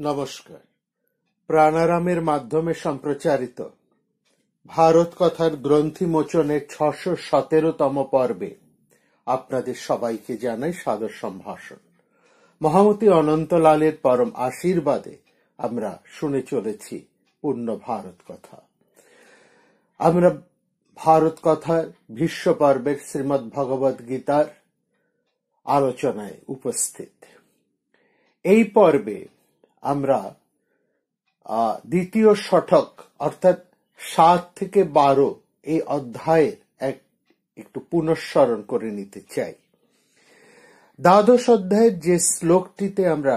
নমস্কার। প্রাণারামের মাধ্যমে সম্প্রচারিত ভারত কথার গ্রন্থি মোচনের ৬১৭তম পর্বে আপনাদের সবাইকে জানাই সাদর সম্ভাষণ। মহামতি অনন্তলালের পরম আশীর্বাদে আমরা শুনে চলেছি পূর্ণ ভারত কথা। আমরা ভারত কথার ভীষ্ম পর্বের শ্রীমদ্ ভগবদ গীতার আলোচনায় উপস্থিত। এই পর্বে আমরা দ্বিতীয় শতক অর্থাৎ ৭ থেকে ১২ এই অধ্যায়ের একটু পুনঃস্মরণ করে নিতে চাই। দ্বাদশ অধ্যায়ের যে শ্লোকটিতে আমরা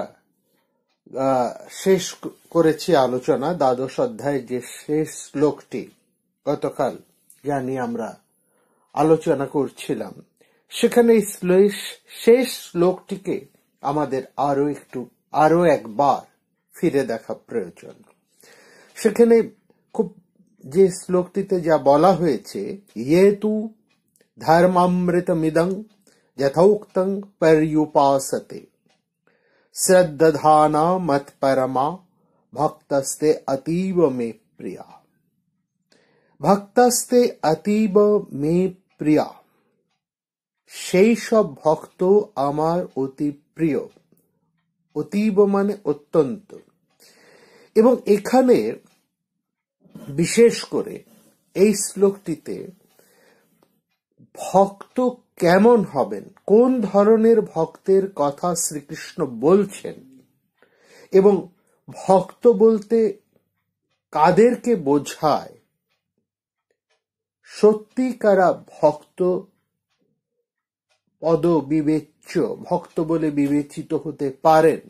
শেষ করেছি আলোচনা, দ্বাদশ অধ্যায়ের যে শেষ শ্লোকটি গতকাল জানি আমরা আলোচনা করছিলাম, সেখানে শেষ শ্লোকটিকে আমাদের আরো একবার ফিরে দেখা প্রয়োজন। সেখানে খুব যে শ্লোকটিতে যা বলা হয়েছে, ইয়ে তু ধর্মামৃতমিদং যথোক্তং পর্যুপাসতে শ্রদ্ধানা মৎপরমা ভক্তস্তে অতীব মে প্রিয়া। ভক্তস্তে অতীব মে প্রিয়া, সেই সব ভক্ত আমার অতি প্রিয়। অতীব মানে অত্যন্ত। এবং এখানে বিশেষ করে এই শ্লোকটিতে ভক্ত কেমন হবেন, কোন ধরনের ভক্তের কথা শ্রীকৃষ্ণ বলছেন, এবং ভক্ত বলতে কাদেরকে বোঝায়, সত্যিকারা ভক্ত পদবিবেচ্য ভক্ত বলে বিবেচিত হতে পারেন,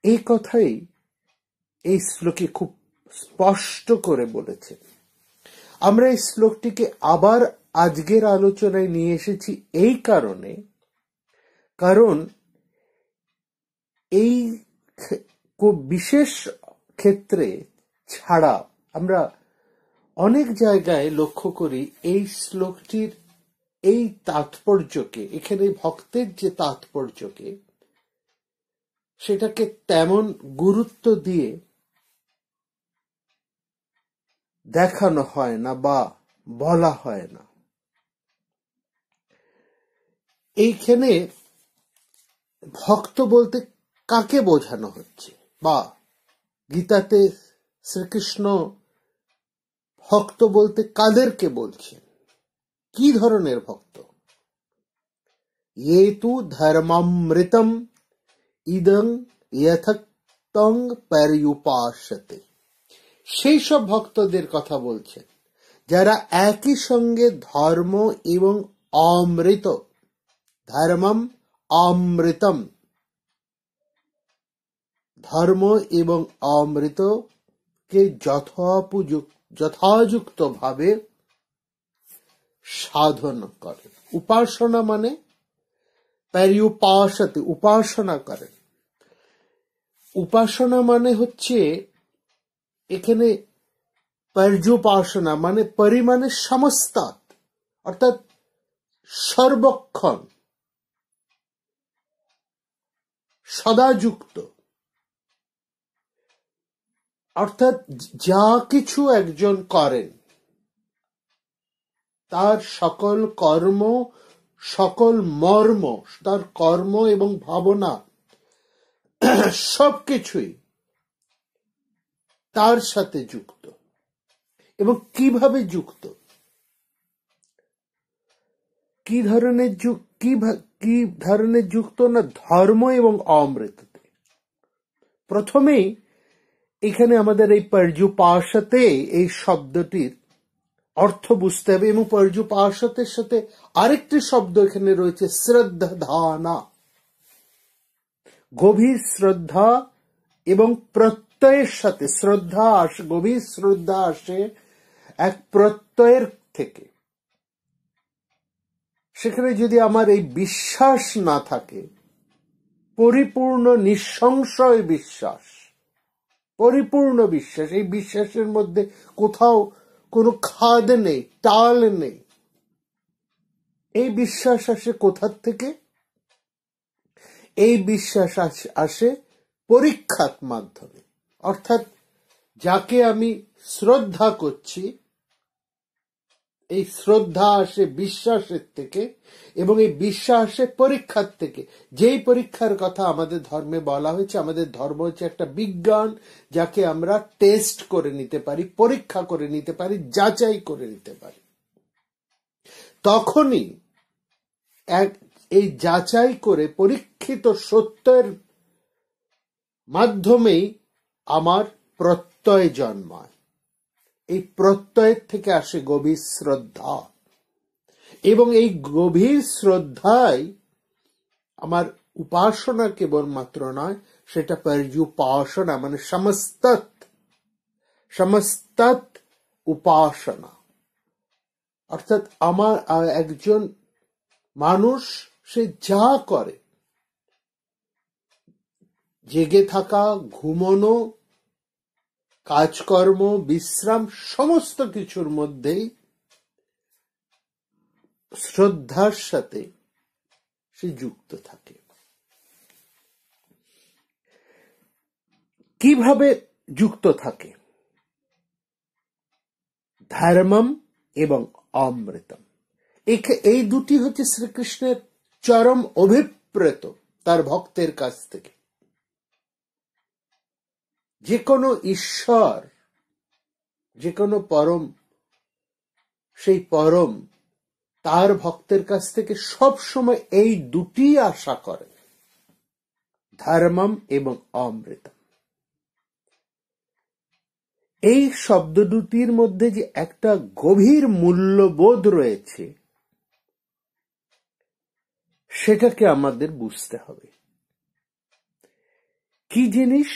এই কথাই এই শ্লোকে খুব স্পষ্ট করে বলেছে। আমরা এই শ্লোকটিকে আবার আজকের আলোচনায় নিয়ে এসেছি এই কারণ এই খুব বিশেষ ক্ষেত্রে ছাড়া আমরা অনেক জায়গায় লক্ষ্য করি এই শ্লোকটির এই তাৎপর্যকে, এখানে ভক্তের যে তাৎপর্যকে, সেটাকে তেমন গুরুত্ব দিয়ে দেখানো হয় না বা বলা হয় না। এইখানে ভক্ত বলতে কাকে বোঝানো হচ্ছে, বা গীতাতে শ্রীকৃষ্ণ ভক্ত বলতে কাদেরকে বলছেন, কি ধরনের ভক্ত? ये तु धर्मामृतम इदं यथक्तं पर्युपासते, সেই সব ভক্তদের কথা বলছেন যারা একই সঙ্গে ধর্ম এবং অমৃত, ধর্মম অমৃতম, ধর্ম এবং অমৃতকে যথাযুক্ত ভাবে সাধন করেন। উপাসনা মানে পর্যুপাসতে, উপাসনা করেন। উপাসনা মানে হচ্ছে এখানে পর্যুপাসনা মানে পরিমাণে সমস্তাৎ, অর্থাৎ সর্বক্ষণ সদাযুক্ত, অর্থাৎ যা কিছু একজন করেন তার সকল কর্ম, সকল মর্ম, তার কর্ম এবং ভাবনা সবকিছুই তার সাথে যুক্ত। এবং কিভাবে যুক্ত, কি ধরনের যুক্ত না, ধর্ম এবং অমৃততে। প্রথমেই এখানে আমাদের এই পর্যুপাসতে এই শব্দটির অর্থ বুঝতে হবে, এবং পর্যুপাসতের সাথে আরেকটি শব্দ এখানে রয়েছে, শ্রদ্ধানা। গভীর শ্রদ্ধা এবং প্রত্যয়ের সাথে, গভীর শ্রদ্ধা আসে এক প্রত্যয়ের থেকে। সেখানে যদি আমার এই বিশ্বাস না থাকে, পরিপূর্ণ নিঃসংশয় বিশ্বাস, পরিপূর্ণ বিশ্বাস, এই বিশ্বাসের মধ্যে কোথাও কোনো খাদ নেই, টাল নেই, এই বিশ্বাস আসে কোথার থেকে? এই বিশ্বাস আসে পরীক্ষার মাধ্যমে, অর্থাৎ যাকে আমি শ্রদ্ধা করছি, এই শ্রদ্ধা আসে বিশ্বাসের থেকে, এবং এই বিশ্বাস আসে পরীক্ষার থেকে। যেই পরীক্ষার কথা আমাদের ধর্মে বলা হয়েছে, আমাদের ধর্ম হচ্ছে একটা বিজ্ঞান, যাকে আমরা টেস্ট করে নিতে পারি, পরীক্ষা করে নিতে পারি, যাচাই করে নিতে পারি। তখনই এই যাচাই করে পরীক্ষিত সত্যের মাধ্যমেই আমার প্রত্যয় জন্মায়। এই প্রত্যয়ের থেকে আসে গভীর শ্রদ্ধা, এবং এই গভীর শ্রদ্ধাই আমার উপাসনা কেবলমাত্র নয়, সেটা পর্যুপাসনা, মানে সমস্ত উপাসনা। অর্থাৎ আমার একজন মানুষ সে যা করে, জেগে থাকা, ঘুমানো, কাজকর্ম, বিশ্রাম, সমস্ত কিছুর মধ্যেই শ্রদ্ধার সাথে সে যুক্ত থাকে। কিভাবে যুক্ত থাকে? ধর্মম এবং অমৃতম, এই দুটি হচ্ছে শ্রীকৃষ্ণের চরম অভিপ্রেত তার ভক্তের কাছ থেকে। যে কোনো ঈশ্বর, যে কোনো পরম, সেই পরম তার ভক্তের কাছ থেকে সব সময় এই দুটি আশা করে, ধর্মম এবং অমৃতম। এই শব্দ দুটির মধ্যে যে একটা গভীর মূল্যবোধ রয়েছে, সেটাকে আমাদের বুঝতে হবে। কি জিনিস?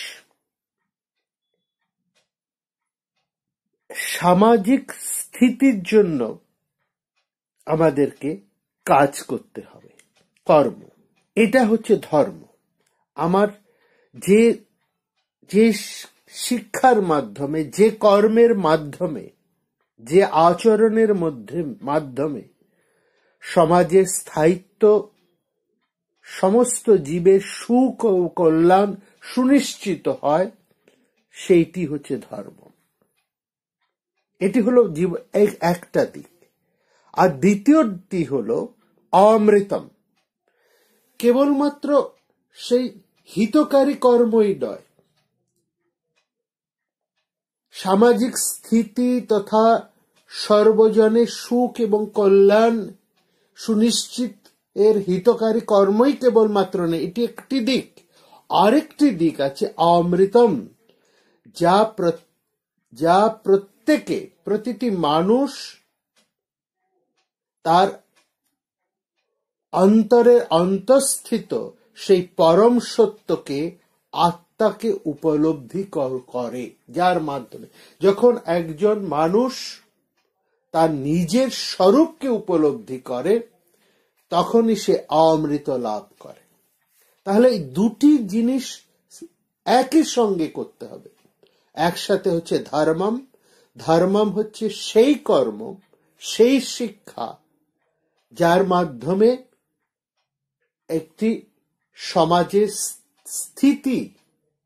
সামাজিক স্থিতির জন্য আমাদেরকে কাজ করতে হবে, কর্ম, এটা হচ্ছে ধর্ম। আমার যে যে শিক্ষার মাধ্যমে, যে কর্মের মাধ্যমে, যে আচরণের মাধ্যমে সমাজের স্থায়িত্ব, সমস্ত জীবের সুখ ও কল্যাণ সুনিশ্চিত হয়, সেইটি হচ্ছে ধর্ম। এটি হলো একটা দিক। আর দ্বিতীয়টি হলো অমৃতম। কেবলমাত্র সেই হিতকারী কর্মই নয়, সামাজিক স্থিতি তথা সর্বজনের সুখ এবং কল্যাণ সুনিশ্চিত এর হিতকারী কর্মই কেবলমাত্র নেই, এটি একটি দিক। আরেকটি দিক আছে অমৃতম, যা প্রতিটি মানুষ তার অন্তরের অন্তঃস্থিত সেই পরম সত্যকে, আত্মাকে উপলব্ধি করে, যার মাধ্যমে যখন একজন মানুষ তার নিজের স্বরূপকে উপলব্ধি করে, তখনই সে অমৃত লাভ করে। তাহলে এই দুটি জিনিস একই সঙ্গে করতে হবে। একসাথে হচ্ছে ধর্মম। ধর্মম হচ্ছে সেই কর্ম, সেই শিক্ষা, যার মাধ্যমে একটি সমাজের স্থিতি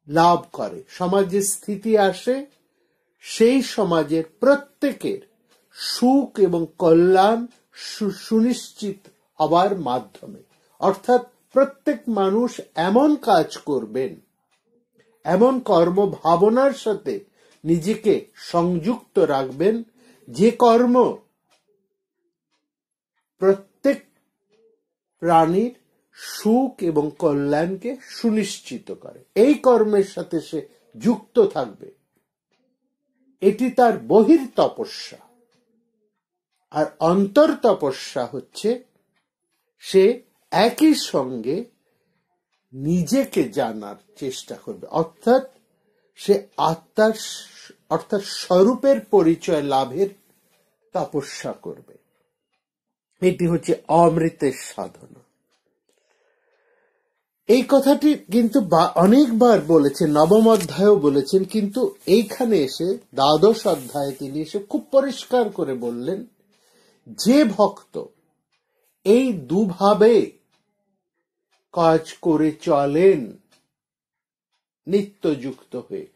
লাভ করে, সমাজের স্থিতি আসে, সেই সমাজের প্রত্যেকের সুখ এবং কল্যাণ সুনিশ্চিত হবার মাধ্যমে। অর্থাৎ প্রত্যেক মানুষ এমন কাজ করবেন, এমন কর্ম ভাবনার সাথে নিজেকে সংযুক্ত রাখবেন, যে কর্ম প্রত্যেক প্রাণীর সুখ এবং কল্যাণকে সুনিশ্চিত করে। এই কর্মের সাথে সে যুক্ত থাকবে, এটি তার বহির তপস্যা। আর অন্তর তপস্যা হচ্ছে সে একই সঙ্গে নিজেকে জানার চেষ্টা করবে, অর্থাৎ সে আত্মার অর্থাৎ স্বরূপের পরিচয় লাভের তপস্যা করবে। এটি হচ্ছে অমৃতের সাধনা। এই কথাটি কিন্তু অনেকবার বলেছেন, নবম অধ্যায়েও বলেছেন, কিন্তু এইখানে এসে দ্বাদশ অধ্যায়ে তিনি এসে খুব পরিষ্কার করে বললেন, যে ভক্ত এই দুভাবে কাজ করে চলেন, নিত্যযুক্ত হয়ে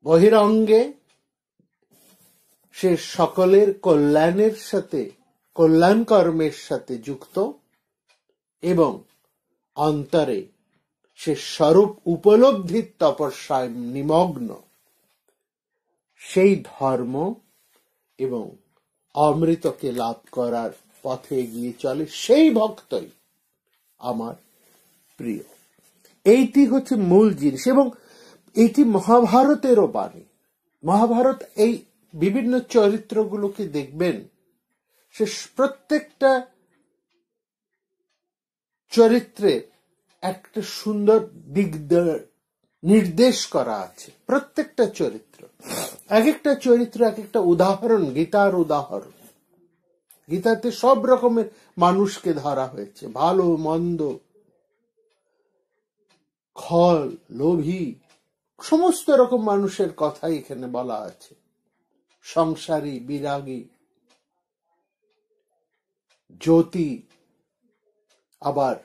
বহিরঙ্গে সে সকলের কল্যাণের সাথে, কল্যাণ কর্মের সাথে যুক্ত এবং অন্তরে সে স্বরূপ উপলব্ধির তপস্যায় নিমগ্ন। সেই ধর্ম এবং অমৃতকে লাভ করার পথে এগিয়ে চলে সেই ভক্তই আমার প্রিয়। এইটি হচ্ছে মূল জিনিস এবং এটি মহাভারতেরও বাণী। মহাভারত এই বিভিন্ন চরিত্রগুলোকে দেখবেন, সে প্রত্যেকটা চরিত্রে একটা সুন্দর দিক নির্দেশ করা আছে। প্রত্যেকটা চরিত্র, এক একটা চরিত্র এক একটা উদাহরণ, গীতার উদাহরণ। গীতাতে সব রকমের মানুষকে ধরা হয়েছে, ভালো মন্দ, খল, লোভী, সমস্ত রকম মানুষের কথাই এখানে বলা আছে। সংসারী, বিরাগী, জ্যোতি, আবার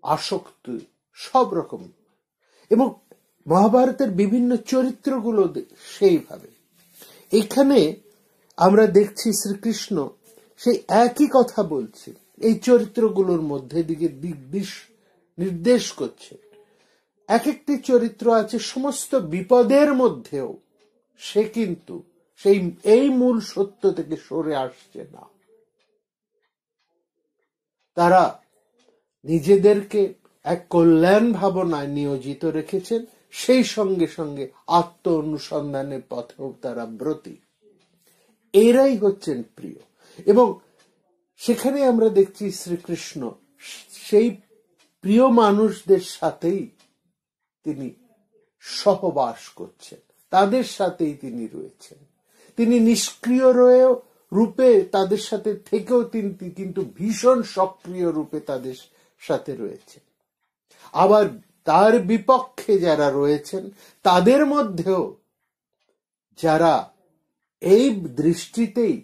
আসক্ত, সব রকম। এবং মহাভারতের বিভিন্ন চরিত্রগুলো সেইভাবে। এখানে আমরা দেখছি শ্রীকৃষ্ণ সেই একই কথা বলছে, এই চরিত্রগুলোর মধ্যে দিকে দিক নির্দেশ করছে। এক একটি চরিত্র আছে সমস্ত বিপদের মধ্যেও সে কিন্তু এই মূল সত্য থেকে সরে আসছে না। তারা নিজেদেরকে এক কল্যাণ ভাবনায় নিয়োজিত রেখেছেন, সেই সঙ্গে সঙ্গে আত্ম অনুসন্ধানের পথেও তারা ব্রতী। এরাই হচ্ছেন প্রিয়। এবং সেখানে আমরা দেখছি শ্রীকৃষ্ণ সেই প্রিয় মানুষদের সাথেই তিনি সহবাস করছেন, তাদের সাথেই তিনি রয়েছেন। তিনি নিষ্ক্রিয় রূপে তাদের সাথে থেকেও তিনি কিন্তু ভীষণ সক্রিয় রূপে তাদের সাথে রয়েছেন। আবার তার বিপক্ষে যারা রয়েছেন তাদের মধ্যেও যারা এই দৃষ্টিতেই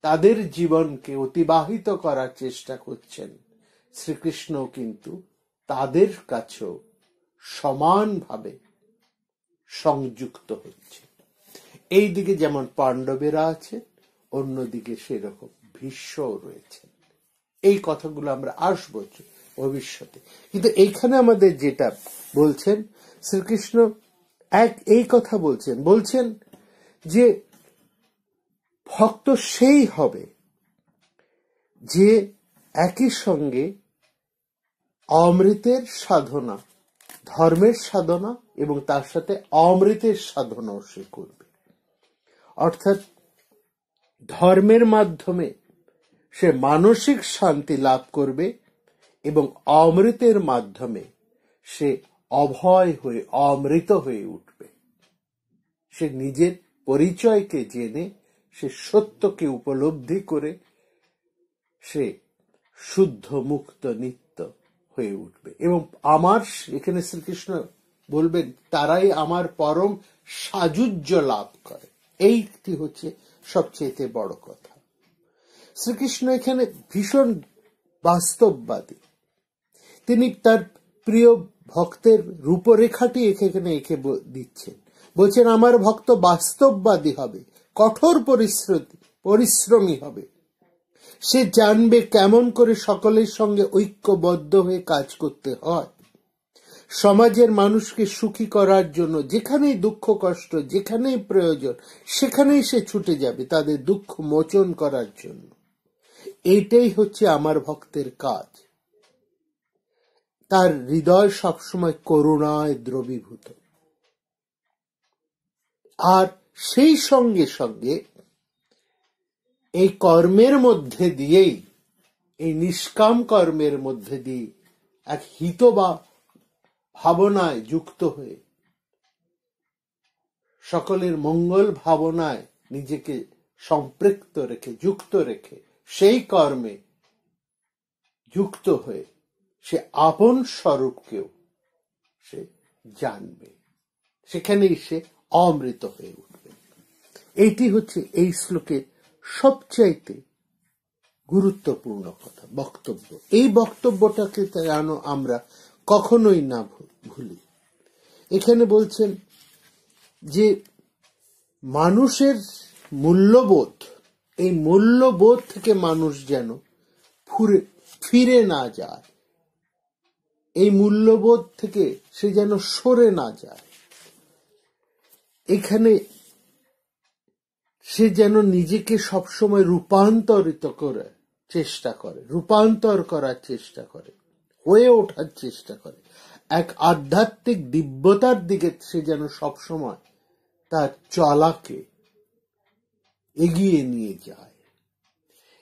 তাদের জীবনকে অতিবাহিত করার চেষ্টা করছেন, শ্রীকৃষ্ণ কিন্তু তাদের কাছেও সমানভাবে সংযুক্ত হচ্ছে। এই দিকে যেমন পাণ্ডবেরা আছে, অন্যদিকে সেরকম ভীষ্মও রয়েছে। এই কথাগুলো আমরা আসবো ভবিষ্যতে, কিন্তু এইখানে আমাদের যেটা বলছেন শ্রীকৃষ্ণ এই কথা বলছেন যে ভক্ত সেই হবে যে একই সঙ্গে অমৃতের সাধনা, ধর্মের সাধনা এবং তার সাথে অমৃতের সাধনাও সে করবে। অর্থাৎ ধর্মের মাধ্যমে সে মানসিক শান্তি লাভ করবে এবং অমৃতের মাধ্যমে সে অভয় হয়ে অমৃত হয়ে উঠবে। সে নিজের পরিচয়কে জেনে, সে সত্যকে উপলব্ধি করে সে শুদ্ধ মুক্ত নিত্য হয়ে উঠবে। এবং আমার এখানে শ্রীকৃষ্ণ বলবেন তারাই আমার পরম সাযুজ্য লাভ করে। এইটি হচ্ছে সবচেয়ে বড় কথা। শ্রীকৃষ্ণ এখানে ভীষণ বাস্তববাদী। তিনি তার প্রিয় ভক্তের রূপরেখাটি এখানে এঁকে দিচ্ছেন। বলছেন আমার ভক্ত বাস্তববাদী হবে, কঠোর পরিশ্রমী হবে। সে জানবে কেমন করে সকলের সঙ্গে ঐক্যবদ্ধ হয়ে কাজ করতে হয়। সমাজের মানুষকে সুখী করার জন্য যেখানেই দুঃখ কষ্ট, যেখানেই প্রয়োজন, সেখানেই সে ছুটে যাবে তাদের দুঃখ মোচন করার জন্য। এইটাই হচ্ছে আমার ভক্তের কাজ। তার হৃদয় সবসময় করুণায় দ্রবীভূত। আর সেই সঙ্গে সঙ্গে এই কর্মের মধ্যে দিয়েই, এই নিষ্কাম কর্মের মধ্যে দিয়ে এক হিত বা ভাবনায় যুক্ত হয়ে, সকলের মঙ্গল ভাবনায় নিজেকে সম্পৃক্ত রেখে, যুক্ত রেখে, সেই কর্মে যুক্ত হয়ে সে আপন স্বরূপকেও সে জানবে, সেখানেই সে অমৃত হয়ে উঠবে। এইটি হচ্ছে এই শ্লোকের সবচাইতে গুরুত্বপূর্ণ কথা, বক্তব্য। এই বক্তব্যটাকে যেন আমরা কখনোই না ভুলি। এখানে বলছেন যে মানুষের মূল্যবোধ, এই মূল্যবোধ থেকে মানুষ যেন ফিরে না যায়, এই মূল্যবোধ থেকে সে যেন সরে না যায়, এখানে সে যেন নিজেকে সবসময় রূপান্তরিত করে চেষ্টা করে, রূপান্তর করার চেষ্টা করে, হয়ে ওঠার চেষ্টা করে, এক আধ্যাত্মিক দিব্যতার দিকে সে যেন সবসময় তার চলাকে এগিয়ে নিয়ে যায়।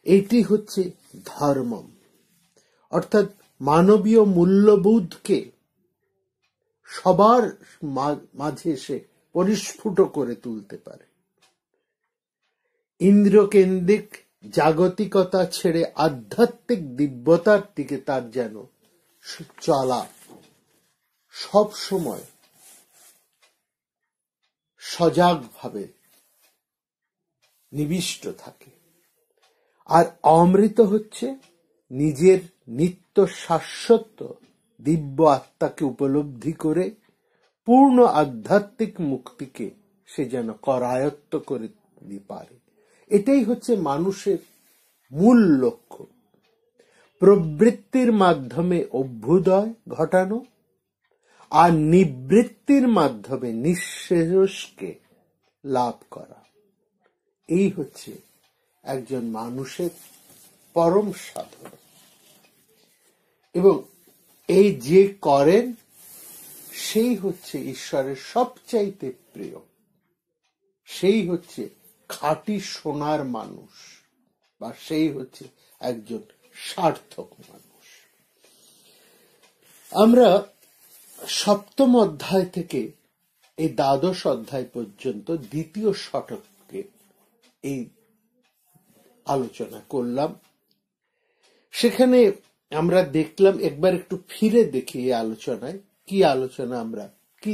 এটি হচ্ছে ধর্মম, অর্থাৎ মানবীয় মূল্যবোধকে সবার মাঝে সে পরিস্ফুট করে তুলতে পারে। ইন্দ্রকেন্দ্রিক জাগতিকতা ছেড়ে আধ্যাত্মিক দিব্যতার দিকে তার যেন চলা সব সময় সজাগভাবে নিবিষ্ট থাকে। আর অমৃত হচ্ছে নিজের নিত্য শাশ্বত দিব্য আত্মাকে উপলব্ধি করে পূর্ণ আধ্যাত্মিক মুক্তিকে সে যেন করায়ত্ত করে পারে। এটাই হচ্ছে মানুষের মূল লক্ষ্য, প্রবৃত্তির মাধ্যমে অভ্যুদয় ঘটানো আর নিবৃত্তির মাধ্যমে নিঃশেষকে লাভ করা। এই হচ্ছে একজন মানুষের পরম সাধন। এবং এই যে করেন সেই হচ্ছে ঈশ্বরের সবচাইতে প্রিয়, সেই হচ্ছে খাঁটি সোনার মানুষ, বা সেই হচ্ছে একজন সার্থক মানুষ। আমরা সপ্তম অধ্যায় থেকে এই দ্বাদশ অধ্যায় পর্যন্ত দ্বিতীয় শতকে এই আলোচনা করলাম। সেখানে আমরা দেখলাম, একবার একটু ফিরে দেখি এই আলোচনায় কি আলোচনা আমরা কি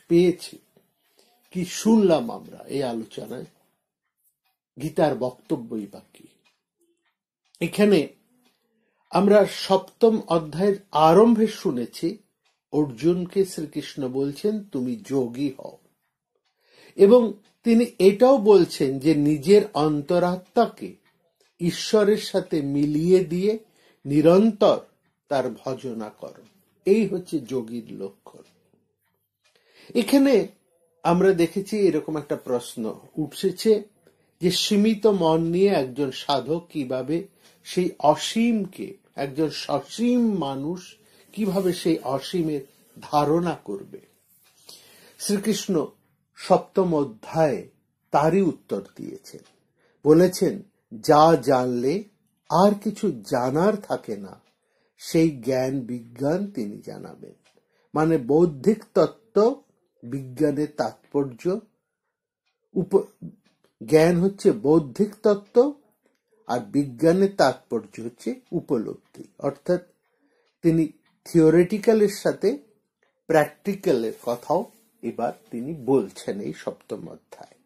পেয়েছি, কি শুনলাম আমরা এই আলোচনায়, গীতার বক্তব্যই বা কি। এখানে আমরা সপ্তম অধ্যায়ের আরম্ভে শুনেছি অর্জুনকে শ্রীকৃষ্ণ বলছেন তুমি যোগী হও, এবং তিনি এটাও বলছেন যে নিজের অন্তরাত্মাকে ঈশ্বরের সাথে মিলিয়ে দিয়ে নিরন্তর তার ভজনা করো। এই হচ্ছে যোগীর লক্ষণ। এখানে আমরা দেখেছি এরকম একটা প্রশ্ন উঠেছে যে সীমিত মন নিয়ে একজন সাধক কিভাবে সেই অসীমকে, একজন সসীম মানুষ কিভাবে সেই অসীমের ধারণা করবে। শ্রীকৃষ্ণ সপ্তম অধ্যায়ে তারই উত্তর দিয়েছেন, বলেছেন যা জানলে আর কিছু জানার থাকে না সেই জ্ঞান বিজ্ঞান তিনি জানাবেন। মানে বৌদ্ধিক তত্ত্ব বিজ্ঞানের তাৎপর্য, জ্ঞান হচ্ছে বৌদ্ধিক তত্ত্ব আর বিজ্ঞানের তাৎপর্য হচ্ছে উপলব্ধি। অর্থাৎ তিনি থিওরিটিক্যালের সাথে প্র্যাকটিক্যালের কথাও এবার তিনি বলছেন এই সপ্তম অধ্যায়।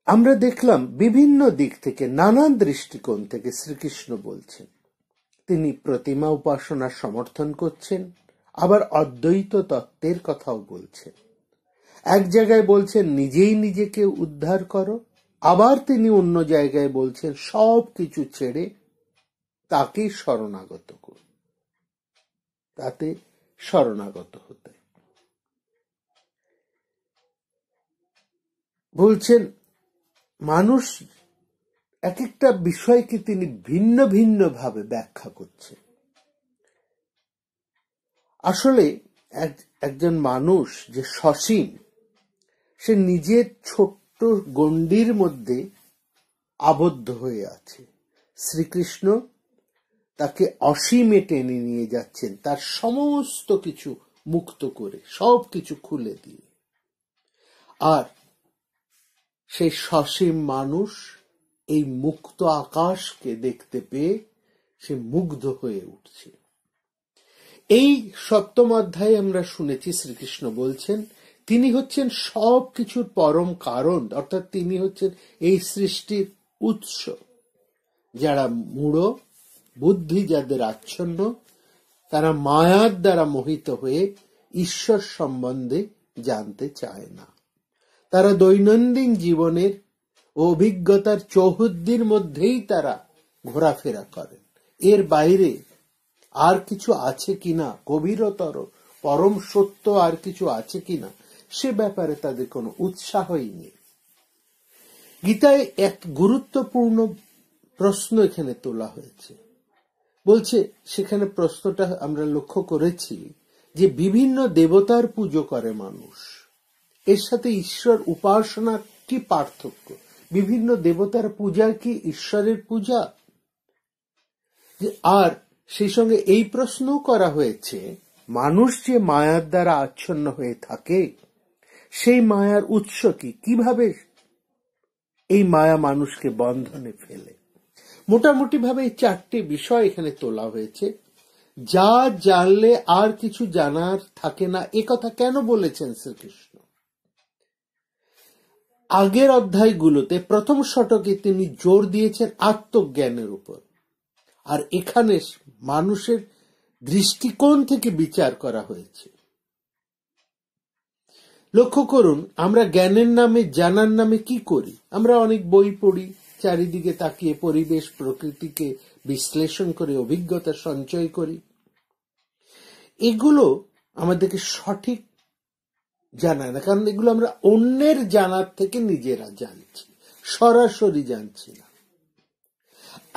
আমরা দেখলাম বিভিন্ন দিক থেকে, নানান দৃষ্টিকোণ থেকে শ্রীকৃষ্ণ বলছেন। তিনি প্রতিমা উপাসনার সমর্থন করছেন, আবার অদ্বৈত তত্ত্বের কথাও বলছেন। এক জায়গায় বলছেন নিজেই নিজেকে উদ্ধার করো, আবার তিনি অন্য জায়গায় বলছেন সব কিছু ছেড়ে তাকে শরণাগত করো, তাতে শরণাগত হতে বলছেন। মানুষ এক একটা বিষয়কে তিনি ভিন্ন ভিন্ন ভাবে ব্যাখ্যা করছেন। আসলে একজন মানুষ যে সসীম, সে নিজের ছোট্ট গণ্ডির মধ্যে আবদ্ধ হয়ে আছে। শ্রীকৃষ্ণ তাকে অসীমে টেনে নিয়ে যাচ্ছেন, তার সমস্ত কিছু মুক্ত করে, সব কিছু খুলে দিয়ে। আর সেই সসীম মানুষ এই মুক্ত আকাশকে দেখতে পেয়ে সে মুগ্ধ হয়ে উঠছে। এই সপ্তম অধ্যায়ে আমরা শুনেছি শ্রীকৃষ্ণ বলছেন তিনি হচ্ছেন সব কিছুর পরম কারণ, অর্থাৎ তিনি হচ্ছেন এই সৃষ্টির উৎস। যারা মূঢ় বুদ্ধি, যাদের আচ্ছন্ন, তারা মায়ার দ্বারা মোহিত হয়ে ঈশ্বর সম্বন্ধে জানতে চায় না। তারা দৈনন্দিন জীবনের অভিজ্ঞতার চৌহদ্দির মধ্যেই তারা ঘোরাফেরা করেন। এর বাইরে আর কিছু আছে কিনা, গভীরতর পরম সত্য আর কিছু আছে কিনা, সে ব্যাপারে তাদের কোনো উৎসাহই নেই। গীতায় এক গুরুত্বপূর্ণ প্রশ্ন এখানে তোলা হয়েছে। বলছে, সেখানে প্রশ্নটা আমরা লক্ষ্য করেছি যে বিভিন্ন দেবতার পুজো করে মানুষ, এর সাথে ঈশ্বর উপাসনা কি পার্থক্য? বিভিন্ন দেবতার পূজা কি ঈশ্বরের পূজা? আর সেই সঙ্গে এই প্রশ্নও করা হয়েছে, মানুষ যে মায়ার দ্বারা আচ্ছন্ন হয়ে থাকে, সেই মায়ার উৎস কি? কিভাবে এই মায়া মানুষকে বন্ধনে ফেলে? মোটামুটি ভাবে এই চারটি বিষয় এখানে তোলা হয়েছে। যা জানলে আর কিছু জানার থাকে না, একথা কেন বলেছেন শ্রীকৃষ্ণ? আগের অধ্যায়গুলোতে প্রথম শতকে তিনি জোর দিয়েছেন আত্মজ্ঞানের উপর, আর এখানে মানুষের দৃষ্টিকোণ থেকে বিচার করা হয়েছে। লক্ষ্য করুন, আমরা জ্ঞানের নামে, জানার নামে কি করি? আমরা অনেক বই পড়ি, চারিদিকে তাকিয়ে পরিবেশ প্রকৃতিকে বিশ্লেষণ করে অভিজ্ঞতা সঞ্চয় করি। এগুলো আমাদেরকে সঠিক জানায় না, কারণ এগুলো আমরা অন্যের জানার থেকে নিজেরা জানছি, সরাসরি জানছি না।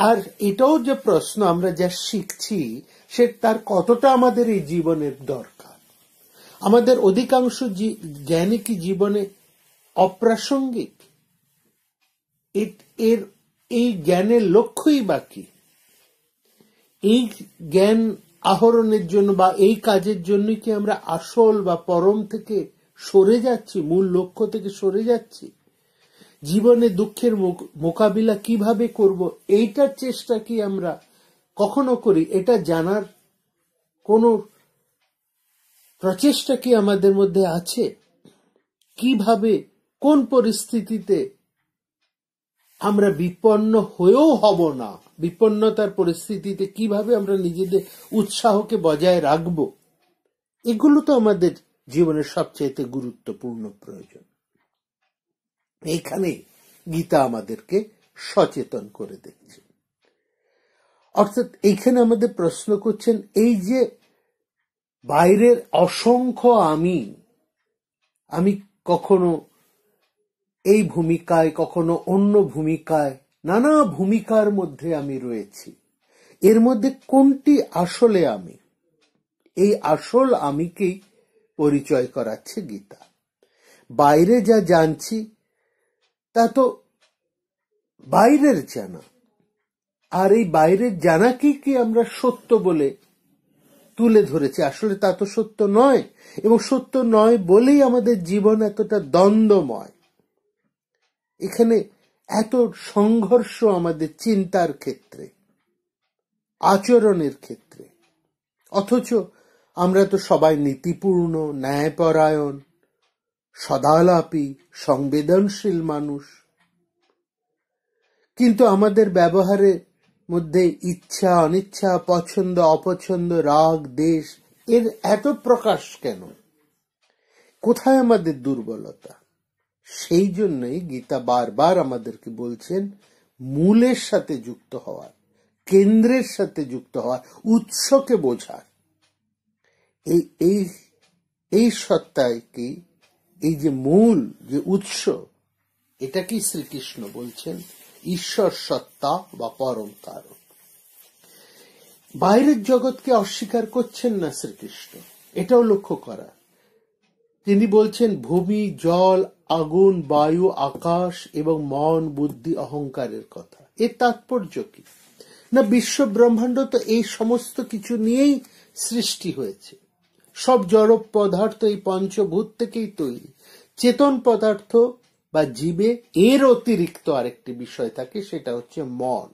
আর এটাও যে প্রশ্ন, আমরা যা শিখছি সে তার কতটা আমাদের এই জীবনের দরকার? আমাদের অধিকাংশ জ্ঞানী কি জীবনে অপ্রাসঙ্গিক? এই জ্ঞানের লক্ষ্যই বা কি? এই জ্ঞান আহরণের জন্য বা এই কাজের জন্য কি আমরা আসল বা পরম থেকে সরে যাচ্ছি, মূল লক্ষ্য থেকে সরে যাচ্ছি? জীবনে দুঃখের মোকাবিলা কিভাবে করব, এইটার চেষ্টা কি আমরা কখনো করি? এটা জানার কোন প্রচেষ্টা কি আমাদের মধ্যে আছে? কিভাবে, কোন পরিস্থিতিতে আমরা বিপন্ন হয়েও হব না, বিপন্নতার পরিস্থিতিতে কিভাবে আমরা নিজেদের উৎসাহকে বজায় রাখব, এগুলো তো আমাদের জীবনের সবচেয়ে গুরুত্বপূর্ণ প্রয়োজন। এইখানে গীতা আমাদেরকে সচেতন করে দিচ্ছে। অর্থাৎ এইখানে আমাদের প্রশ্ন করছেন, এই যে বাইরের অসংখ্য আমি কখনো এই ভূমিকায়, কখনো অন্য ভূমিকায়, নানা ভূমিকার মধ্যে আমি রয়েছি, এর মধ্যে কোনটি আসলে আমি? এই আসল আমিকেই পরিচয় করাচ্ছে গীতা। বাইরে যা জানছি তা তো বাইরের জানা, আর এই বাইরের জানাকেই কি আমরা সত্য বলে তুলে ধরেছি? আসলে তা তো সত্য নয়, এবং সত্য নয় বলেই আমাদের জীবন এতটা দ্বন্দ্বময়। এখানে এত সংঘর্ষ আমাদের চিন্তার ক্ষেত্রে, আচরণের ক্ষেত্রে। অথচ আমরা তো সবাই নীতিপূর্ণ, ন্যায়পরায়ণ, সদালাপী, সংবেদনশীল মানুষ, কিন্তু আমাদের ব্যবহারের মধ্যে ইচ্ছা, অনিচ্ছা, পছন্দ, অপছন্দ, রাগ, দ্বেষ, এর এত প্রকাশ কেন? কোথায় আমাদের দুর্বলতা? সেই জন্যই গীতা বারবার আমাদেরকে বলছেন মূলের সাথে যুক্ত হওয়ার, কেন্দ্রের সাথে যুক্ত হওয়ার, উৎসকে বোঝার। এই সত্তায় কি, এই যে মূল, যে উৎস, এটা কি শ্রীকৃষ্ণ বলছেন ঈশ্বর সত্তা বা পরম কারণ। বাইরের জগৎকে অস্বীকার করছেন না শ্রীকৃষ্ণ, এটাও লক্ষ্য করা। তিনি বলছেন ভূমি, জল, আগুন, বায়ু, আকাশ এবং মন, বুদ্ধি, অহংকারের কথা। এর তাৎপর্য কি? না, বিশ্ব ব্রহ্মাণ্ড তো এই সমস্ত কিছু নিয়েই সৃষ্টি হয়েছে। সব জড় পদার্থ এই পঞ্চভূত থেকেই তৈরি। চেতন পদার্থ বা জীবে এর অতিরিক্ত আরেকটি বিষয় থাকে, সেটা হচ্ছে মন।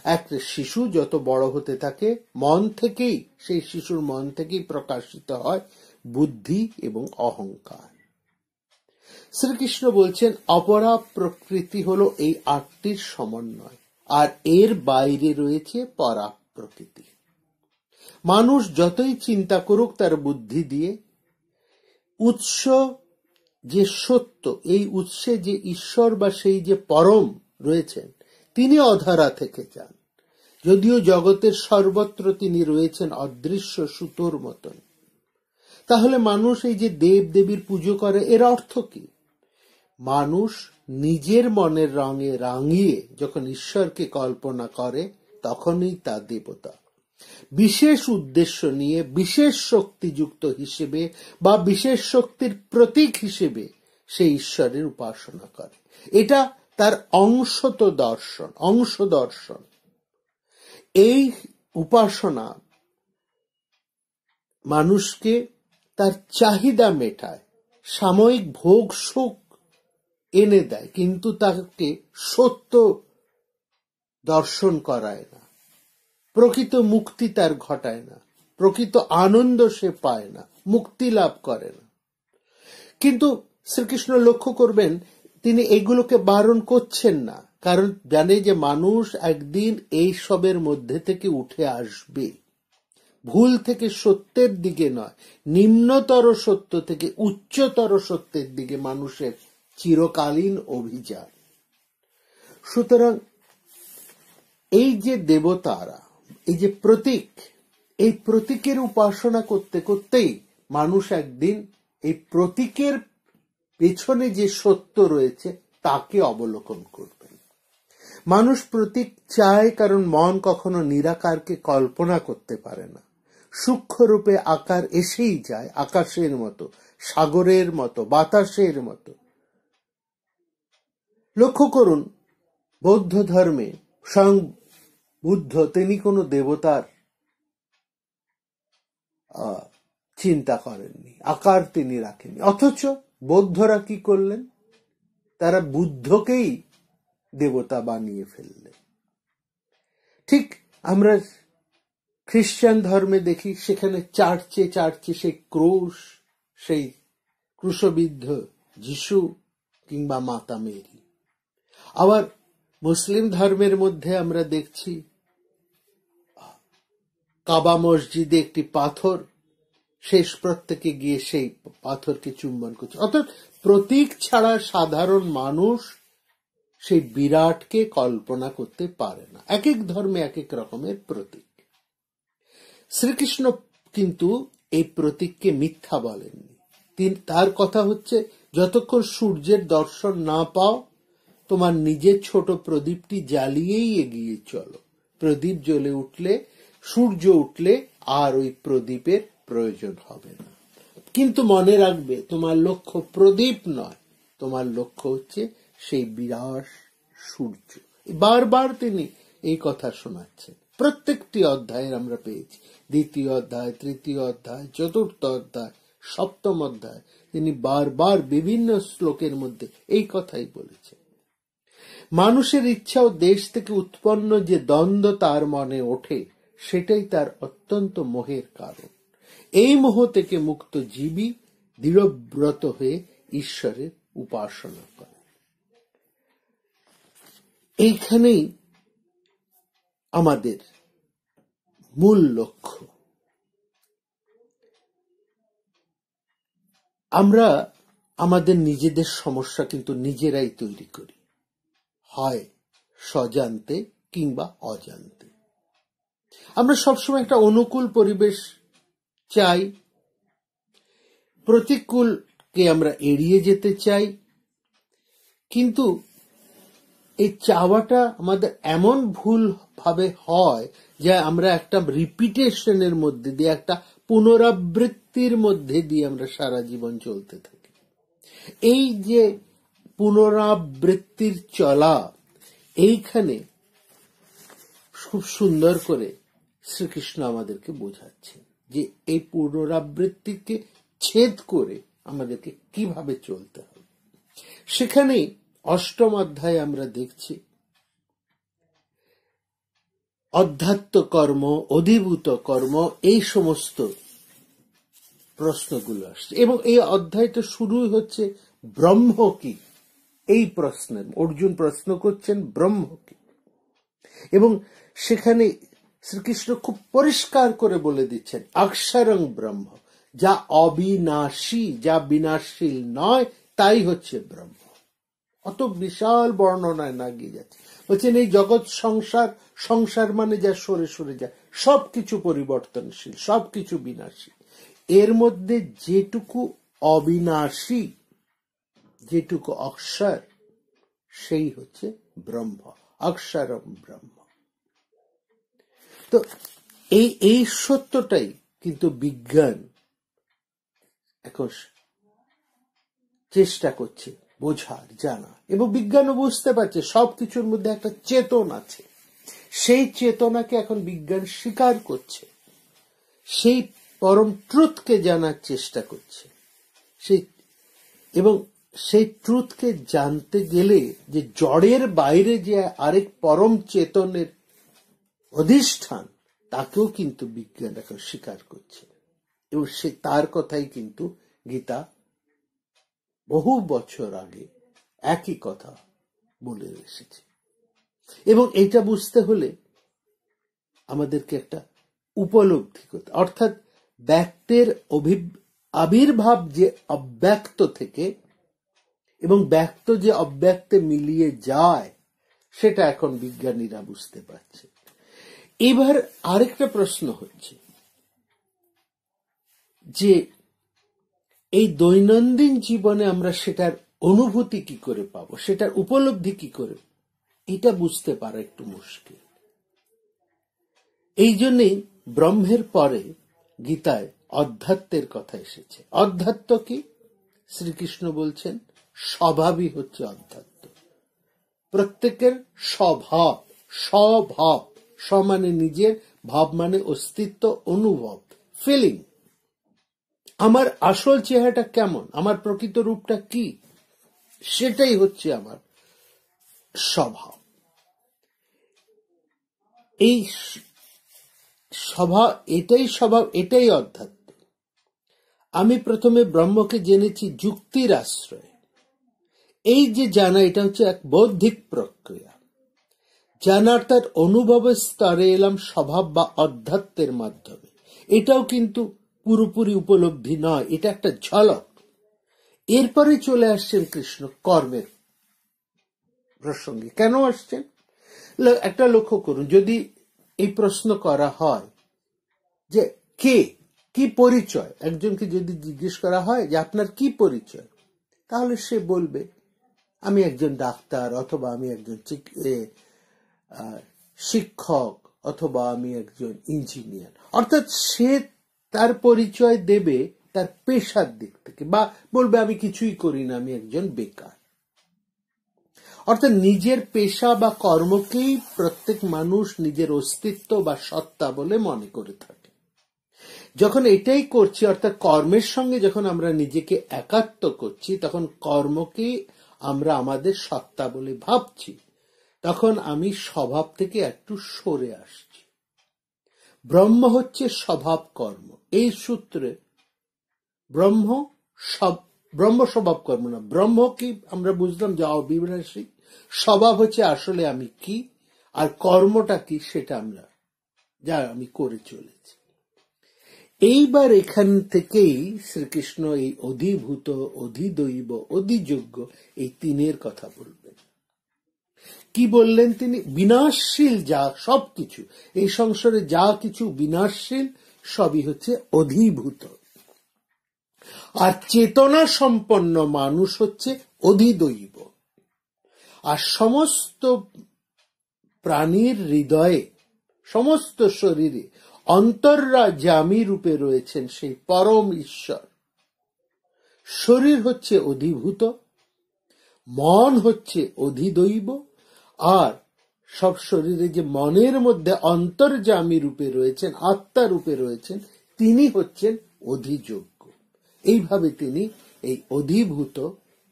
একটা শিশু যত বড় হতে থাকে, মন থেকেই, সেই শিশুর মন থেকেই প্রকাশিত হয় বুদ্ধি এবং অহংকার। শ্রীকৃষ্ণ বলছেন অপরা প্রকৃতি হলো এই আটটির সমন্বয়, আর এর বাইরে রয়েছে পরা প্রকৃতি। মানুষ যতই চিন্তা করুক তার বুদ্ধি দিয়ে, উৎস যে সত্য, এই উৎসে যে ঈশ্বর বা সেই যে পরম রয়েছেন, তিনি অধারা থেকে যান। যদিও জগতের সর্বত্র তিনি রয়েছেন অদৃশ্য সুতোর মতন। তাহলে মানুষ এই যে দেব দেবীর পুজো করে, এর অর্থ কি? মানুষ নিজের মনের রঙে রাঙিয়ে যখন ঈশ্বরকে কল্পনা করে, তখনই তা দেবতা। বিশেষ উদ্দেশ্য নিয়ে বিশেষ শক্তিযুক্ত হিসেবে বা বিশেষ শক্তির প্রতীক হিসেবে সে ঈশ্বরের উপাসনা করে। এটা তার অংশ দর্শন। এই উপাসনা মানুষকে তার চাহিদা মেটায়, সাময়িক ভোগ সুখ এনে দেয়, কিন্তু তাকে সত্য দর্শন করায় না, প্রকৃত মুক্তি তার ঘটায় না, প্রকৃত আনন্দ সে পায় না, মুক্তি লাভ করে না। কিন্তু শ্রীকৃষ্ণ লক্ষ্য করবেন, তিনি এগুলোকে বারণ করছেন না, কারণ জানে যে মানুষ একদিন এই সবের মধ্যে থেকে উঠে আসবে। ভুল থেকে সত্যের দিকে নয়, নিম্নতর সত্য থেকে উচ্চতর সত্যের দিকে মানুষের চিরকালীন অভিযান। সুতরাং এই যে দেবতারা, এই যে প্রতীক, এই প্রতীকের উপাসনা করতে করতেই মানুষ একদিন এই প্রতীকের পেছনে যে সত্য রয়েছে তাকে অবলোকন করবেন। মানুষ প্রতীক চায় কারণ মন কখনো নিরাকারকে কল্পনা করতে পারে না। সূক্ষ্ম রূপে আকার এসেই যায়, আকাশের মতো, সাগরের মতো, বাতাসের মতো। লক্ষ্য করুন, বৌদ্ধ ধর্মে স্বয়ং বুদ্ধ তিনি কোনো দেবতার চিন্তা করেননি, আকার তিনি রাখেননি। অথচ বৌদ্ধরা কি করলেন? তারা বুদ্ধকেই দেবতা বানিয়ে ফেললেন। ঠিক আমরা খ্রিস্টান ধর্মে দেখি, সেখানে চার্চে সেই ক্রুশ, সেই ক্রুশবিদ্ধ যিশু কিংবা মাতা মেরি। আবার মুসলিম ধর্মের মধ্যে আমরা দেখছি কাবা মসজিদে একটি পাথর, শেষ প্রত্যেকে গিয়ে সেই পাথরকে চুম্বন করছে। অর্থাৎ প্রতীক ছাড়া সাধারণ মানুষ সেই বিরাটকে কল্পনা করতে পারে না। এক এক ধর্মে এক এক রকমের প্রতীক। শ্রীকৃষ্ণ কিন্তু এই প্রতীককে মিথ্যা বলেননি। তার কথা হচ্ছে, যতক্ষণ সূর্যের দর্শন না পাও, তোমার নিজের ছোট প্রদীপটি জ্বালিয়েই এগিয়ে চলো। প্রদীপ জ্বলে উঠলে, সূর্য উঠলে আর ওই প্রদীপের প্রয়োজন হবে না। কিন্তু মনে রাখবে, তোমার লক্ষ্য প্রদীপ নয়, তোমার লক্ষ্য হচ্ছে সেই বিরাট সূর্য। বারবার তিনি এই কথা শোনাচ্ছেন। প্রত্যেকটি অধ্যায়ের আমরা পেয়েছি, দ্বিতীয় অধ্যায়, তৃতীয় অধ্যায়, চতুর্থ অধ্যায়, সপ্তম অধ্যায়, তিনি বারবার বিভিন্ন শ্লোকের মধ্যে এই কথাই বলেছেন। মানুষের ইচ্ছা ও দেশ থেকে উৎপন্ন যে দ্বন্দ্ব তার মনে ওঠে, সেটাই তার অত্যন্ত মোহের কারণ। এই মোহ থেকে মুক্ত জীবী দৃঢ়ব্রত হয়ে ঈশ্বরের উপাসনা করে। এইখানেই আমাদের মূল লক্ষ্য। আমরা আমাদের নিজেদের সমস্যা কিন্তু নিজেরাই তৈরি করি, হয় সজান্তে কিংবা অজান্তে। আমরা সবসময় একটা অনুকূল পরিবেশ চাই, প্রতিকূলকে আমরা এড়িয়ে যেতে চাই। কিন্তু এই চাওয়াটা আমাদের এমন ভুল ভাবে হয় যে আমরা একটা রিপিটেশনের মধ্যে দিয়ে, একটা পুনরাবৃত্তির মধ্যে দিয়ে আমরা সারা জীবন চলতে থাকি। এই যে পুনরাবৃত্তির চলা, এইখানে খুব সুন্দর করে শ্রীকৃষ্ণ আমাদেরকে বোঝাচ্ছেন যে এই পুনরাবৃত্তিকে ছেদ করে আমাদেরকে কিভাবে চলতে হবে। সেখানেই অষ্টম অধ্যায়ে আমরা দেখছি অধ্যাত্ম কর্ম, অধিভূত কর্ম, এই সমস্ত প্রশ্নগুলো আসছে। এবং এই অধ্যায় তো শুরুই হচ্ছে ব্রহ্ম কি, এই প্রশ্নের। অর্জুন প্রশ্ন করছেন ব্রহ্ম কি, এবং সেখানে শ্রীকৃষ্ণ খুব পরিষ্কার করে বলে দিচ্ছেন অক্ষরং ব্রহ্ম, যা অবিনাশী, যা বিনাশশীল নয়, তাই হচ্ছে ব্রহ্ম। অত বিশাল বর্ণনায় না গিয়ে যাচ্ছে, বলছেন এই জগৎ সংসার, সংসার মানে যা সরে সরে যায়, সবকিছু পরিবর্তনশীল, সবকিছু বিনাশী। এর মধ্যে যেটুকু অবিনাশী, যেটুকু অক্ষর, সেই হচ্ছে ব্রহ্ম, অক্ষরম ব্রহ্ম। তো এই সত্যটাই কিন্তু বিজ্ঞান এখন চেষ্টা করছে বোঝার, জানা, এবং বিজ্ঞানও বুঝতে পারছে সবকিছুর মধ্যে একটা চেতন আছে। সেই চেতনাকে এখন বিজ্ঞান স্বীকার করছে, সেই পরম ট্রুথকে জানার চেষ্টা করছে। এবং সেই ট্রুথকে জানতে গেলে যে জড়ের বাইরে যে আরেক পরম চেতনের অধিষ্ঠান, তাকেও কিন্তু বিজ্ঞান এখন স্বীকার করছে। এবং সে তার কথাই কিন্তু গীতা বহু বছর আগে একই কথা বলে এসেছে। এবং এটা বুঝতে হলে আমাদেরকে একটা উপলব্ধি করতে, অর্থাৎ ব্যক্তের আবির্ভাব যে অব্যক্ত থেকে, এবং ব্যক্ত যে অব্যক্তে মিলিয়ে যায়, সেটা এখন বিজ্ঞানীরা বুঝতে পারছে। এবার আরেকটা প্রশ্ন হচ্ছে যে এই দৈনন্দিন জীবনে আমরা সেটার অনুভূতি কি করে পাবো, সেটার উপলব্ধি কি করে, এটা বুঝতে পারা একটু মুশকিল। এই জন্যই ব্রহ্মের পরে গীতায় অধ্যাত্মের কথা এসেছে। অধ্যাত্ম কি? শ্রীকৃষ্ণ বলছেন স্বভাবই হচ্ছে অধ্যাত্ম। প্রত্যেকের স্বভাব, স্বভাব, স্ব মানে নিজের, ভাব মানে অস্তিত্ব, অনুভব, ফিলিং। আমার আসল চেহারাটা কেমন, আমার প্রকৃত রূপটা কি, সেটাই হচ্ছে আমার স্বভাব। এই স্বভাব, এটাই স্বভাব, এটাই অধ্যাত্ম। আমি প্রথমে ব্রহ্মকে জেনেছি যুক্তির আশ্রয়ে। এই যে জানা, এটা হচ্ছে এক বৌদ্ধিক প্রক্রিয়া। জানার তার অনুভবের স্তরে এলাম স্বভাব বা অধ্যাত্মের মাধ্যমে। এটাও কিন্তু পুরোপুরি উপলব্ধি নয়, এটা একটা ঝলক। এরপরে চলে আসছেন কৃষ্ণ কর্মের প্রসঙ্গে। কেন আসছেন একটা লক্ষ্য করুন। যদি এই প্রশ্ন করা হয় যে কে, কি পরিচয়, একজনকে যদি জিজ্ঞেস করা হয় যে আপনার কি পরিচয়, তাহলে সে বলবে আমি একজন ডাক্তার, অথবা আমি একজন শিক্ষক, অথবা আমি একজন ইঞ্জিনিয়ার। অর্থাৎ সে তার পরিচয় দেবে তার পেশার দিক থেকে, বা বলবে আমি কিছুই করি না, আমি একজন বেকার। অর্থাৎ নিজের পেশা বা কর্মকেই প্রত্যেক মানুষ নিজের অস্তিত্ব বা সত্তা বলে মনে করে থাকে। যখন এটাই করছি, অর্থাৎ কর্মের সঙ্গে যখন আমরা নিজেকে একাত্ম করছি, তখন কর্মকে আমরা আমাদের সত্তা বলে ভাবছি, তখন আমি স্বভাব থেকে একটু সরে আসছি। ব্রহ্ম হচ্ছে স্বভাব কর্ম। এই সূত্রে ব্রহ্ম স্বভাব কর্ম না, ব্রহ্ম কি আমরা বুঝলাম যে অবিনাশী, স্বভাব হচ্ছে আসলে আমি কি, আর কর্মটা কি সেটা আমরা যা আমি করে চলেছি। এইবার এখান থেকেই শ্রীকৃষ্ণ এই অধিভূত, অধিদৈব, অধিযোগ্য, এই তিনের কথা বলবেন। কি বললেন তিনি? বিনাশশীল যা সবকিছু, এই সংসারে যা কিছু বিনাশশীল সবই হচ্ছে অধিভূত। আর চেতনা সম্পন্ন মানুষ হচ্ছে অধিদৈব। আর সমস্ত প্রাণীর হৃদয়ে, সমস্ত শরীরে অন্তর্যামী রূপে রয়েছেন সেই পরম ঈশ্বর। শরীর হচ্ছে অধিভূত, মন হচ্ছে অধিদৈব, আর সব শরীরে যে মনের মধ্যে অন্তর্যামী রূপে রয়েছেন, আত্মা রূপে রয়েছেন, তিনি হচ্ছেন অধিযোগ্য। এইভাবে তিনি এই অধিভূত,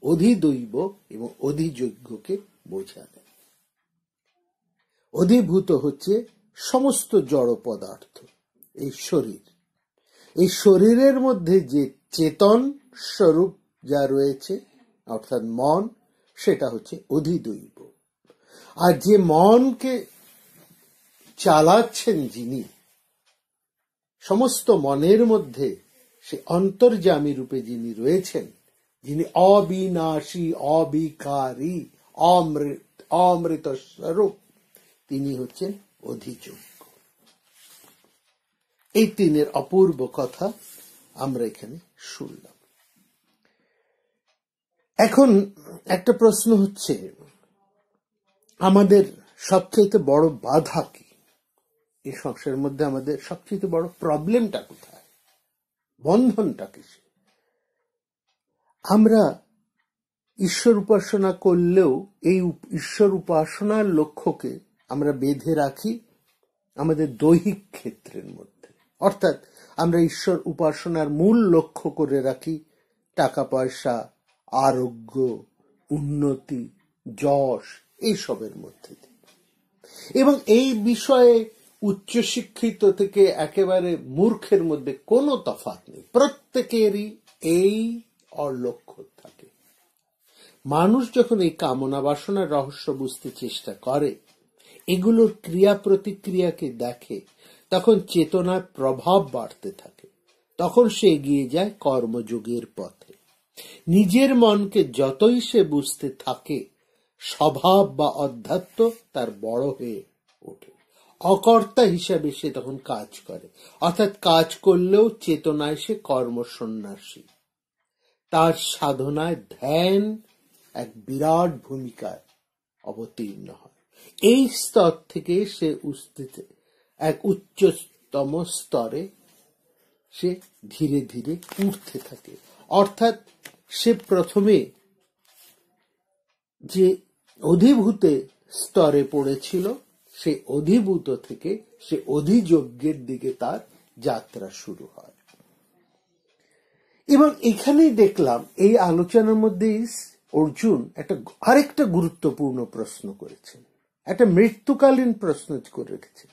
অধিদৈব এবং অধিযোগ্যকে বোঝালেন। অধিভূত হচ্ছে সমস্ত জড় পদার্থ, এই শরীর। এই শরীরের মধ্যে যে চেতন স্বরূপ যা রয়েছে, অর্থাৎ মন, সেটা হচ্ছে অধিদৈব। আর যে মনকে চালাচ্ছেন যিনি, সমস্ত মনের মধ্যে সে অন্তর্যামী রূপে যিনি রয়েছেন, যিনি অবিনাশী, অবিকারী, অমৃত স্বরূপ, তিনি হচ্ছেন অধিযোগ্য। এই তিনের অপূর্ব কথা আমরা এখানে শুনলাম। এখন একটা প্রশ্ন হচ্ছে, আমাদের সবচেয়ে বড় বাধা কি? এই সংসারের মধ্যে আমাদের সবচেয়ে বড় প্রবলেমটা কোথায়, বন্ধনটা কিসে? আমরা ঈশ্বর উপাসনা করলেও এই ঈশ্বর উপাসনার লক্ষ্যকে আমরা বেঁধে রাখি আমাদের দৈহিক ক্ষেত্রের মধ্যে। অর্থাৎ আমরা ঈশ্বর উপাসনার মূল লক্ষ্য করে রাখি টাকা পয়সা, আরোগ্য, উন্নতি, যশ, এইসবের মধ্যে। এবং এই বিষয়ে উচ্চশিক্ষিত থেকে একেবারে মূর্খের মধ্যে কোনো তফাৎ নেই, প্রত্যেকেরই এই লক্ষ্য থাকে। মানুষ যখন এই কামনা বাসনার রহস্য বুঝতে চেষ্টা করে, এগুলোর ক্রিয়া প্রতিক্রিয়াকে দেখে, তখন চেতনার প্রভাব বাড়তে থাকে, তখন সে এগিয়ে যায় কর্মযোগের পথে। নিজের মনকে যতই সে বুঝতে থাকে, স্বভাব বা অধ্যাত্ম তার বড় হয়ে ওঠে। অকর্তা হিসাবে সে তখন কাজ করে, অর্থাৎ কাজ করলেও চেতনায় সে কর্মসন্ন্যাসী। তার সাধনায় ধ্যান এক বিরাট ভূমিকায় অবতীর্ণ হয়। এই স্তর থেকে সে এক উচ্চতম স্তরে সে ধীরে ধীরে উঠতে থাকে। অর্থাৎ সে প্রথমে যে অধিভূতে স্তরে পড়েছিল, সে অধিভূত থেকে সে অধিযজ্ঞের দিকে তার যাত্রা শুরু হয়। এবং এখানেই দেখলাম এই আলোচনার মধ্যে অর্জুন আরেকটা গুরুত্বপূর্ণ প্রশ্ন করেছেন, একটা মৃত্যুকালীন প্রশ্ন করে রেখেছেন।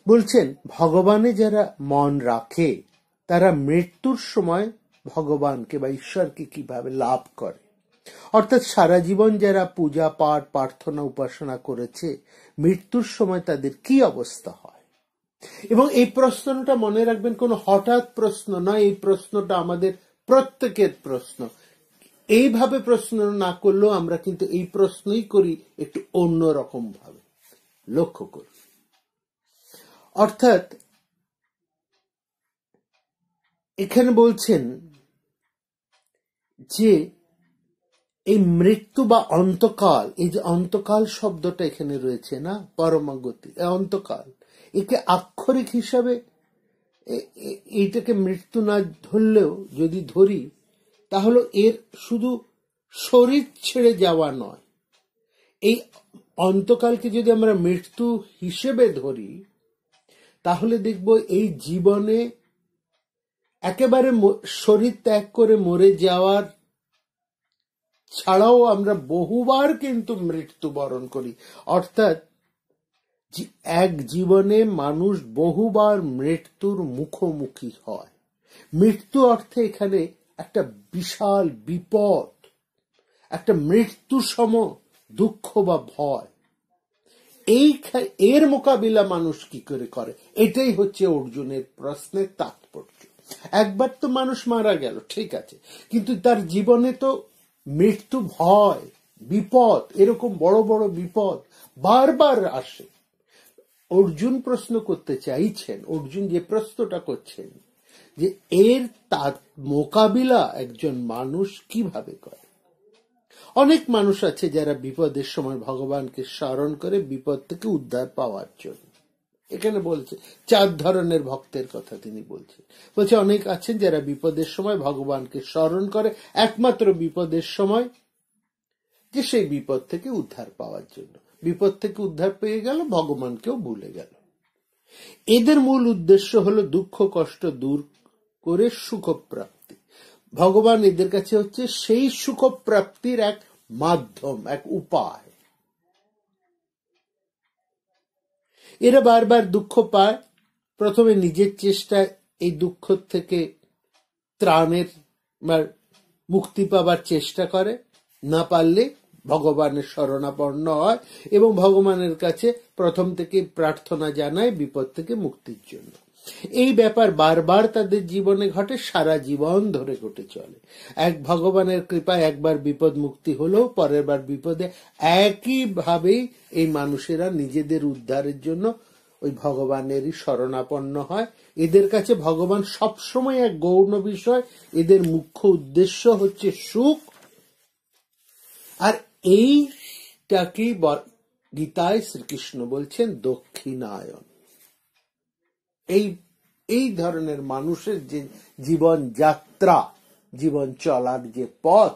বলছেন, ভগবানে যারা মন রাখে তারা মৃত্যুর সময় ভগবানকে বা ঈশ্বরকে কিভাবে লাভ করে। অর্থাৎ সারা জীবন যারা পূজা পাঠ প্রার্থনা উপাসনা করেছে, মৃত্যুর সময় তাদের কি অবস্থা হয়। এবং এই প্রশ্নটা মনে রাখবেন, কোনো হঠাৎ প্রশ্ন নয়, এই প্রশ্নটা আমাদের প্রত্যেকের প্রশ্ন। এইভাবে প্রশ্ন না করলেও আমরা কিন্তু এই প্রশ্নই করি একটু অন্য রকম ভাবে। লক্ষ্য করি, অর্থাৎ এখানে বলছেন যে এই মৃত্যু বা অন্তকাল, এই যে অন্তকাল শব্দটা এখানে রয়েছে না, পরমাগতি, অন্তকাল, একে আক্ষরিক হিসাবে এইটাকে মৃত্যু না ধরলেও যদি ধরি, তাহলে এর শুধু শরীর ছেড়ে যাওয়া নয়। এই অন্তকালকে যদি আমরা মৃত্যু হিসেবে ধরি, তাহলে দেখব এই জীবনে একেবারে শরীর ত্যাগ করে মরে যাওয়ার ছাড়াও আমরা বহুবার কিন্তু মৃত্যুবরণ করি। অর্থাৎ এক জীবনে মানুষ বহুবার মৃত্যুর মুখোমুখি হয়। মৃত্যু অর্থে এখানে একটা বিশাল বিপদ, একটা মৃত্যু সম দুঃখ বা ভয়। এর মোকাবিলা মানুষ কি করে করে, এটাই হচ্ছে অর্জুনের প্রশ্নের তাৎপর্য। একবার তো মানুষ মারা গেল, ঠিক আছে, কিন্তু তার জীবনে তো মৃত্যু, ভয়, বিপদ, এরকম বড় বড় বিপদ বারবার আসে। অর্জুন প্রশ্ন করতে চাইছেন, অর্জুন যে প্রশ্নটা করছেন, যে এর তার মোকাবিলা একজন মানুষ কিভাবে করে। অনেক মানুষ আছে যারা বিপদের সময় ভগবানকে স্মরণ করে বিপদ থেকে উদ্ধার পাওয়ার জন্য। এখানে বলছে 4 ধরনের ভক্তের কথা তিনি বলছেন। বলছে অনেক আছেন যারা বিপদের সময় ভগবানকে স্মরণ করে একমাত্র বিপদের সময়, যে সেই বিপদ থেকে উদ্ধার পাওয়ার জন্য। বিপদ থেকে উদ্ধার পেয়ে গেল, ভগবানকেও ভুলে গেল। এদের মূল উদ্দেশ্য হলো দুঃখ কষ্ট দূর করে সুখ প্রাপ্তি। ভগবান এদের কাছে হচ্ছে সেই সুখ প্রাপ্তির এক মাধ্যম, এক উপায়। এরা বারবার দুঃখ পায়, প্রথমে নিজের চেষ্টায় এই দুঃখ থেকে ত্রাণের মুক্তি পাবার চেষ্টা করে, না পারলে ভগবানের শরণাপন্ন হয় এবং ভগবানের কাছে প্রথম থেকে প্রার্থনা জানায় বিপদ থেকে মুক্তির জন্য। এই ব্যাপার বারবার তাদের জীবনে ঘটে, সারা জীবন ধরে ঘটে চলে। এক ভগবানের কৃপায় একবার বিপদ মুক্তি হলেও পরের বার বিপদে একইভাবেই এই মানুষেরা নিজেদের উদ্ধারের জন্য ওই ভগবানেরই শরণাপন্ন হয়। এদের কাছে ভগবান সবসময় এক গৌণ বিষয়, এদের মুখ্য উদ্দেশ্য হচ্ছে সুখ। আর এইটাকেই গীতায় শ্রীকৃষ্ণ বলছেন দক্ষিণায়ন। এই ধরনের মানুষের যে জীবন যাত্রা, জীবন চলার যে পথ,